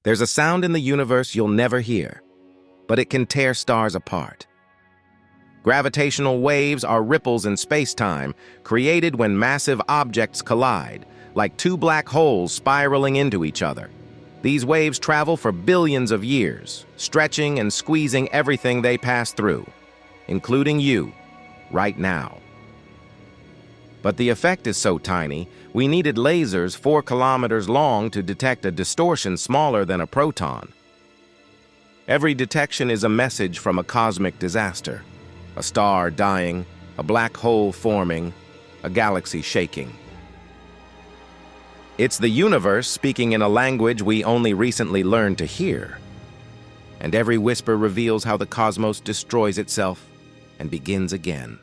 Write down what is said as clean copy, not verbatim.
There's a sound in the universe you'll never hear, but it can tear stars apart. Gravitational waves are ripples in space-time created when massive objects collide, like two black holes spiraling into each other. These waves travel for billions of years, stretching and squeezing everything they pass through, including you, right now. But the effect is so tiny, we needed lasers 4 kilometers long to detect a distortion smaller than a proton. Every detection is a message from a cosmic disaster. A star dying, a black hole forming, a galaxy shaking. It's the universe speaking in a language we only recently learned to hear. And every whisper reveals how the cosmos destroys itself and begins again.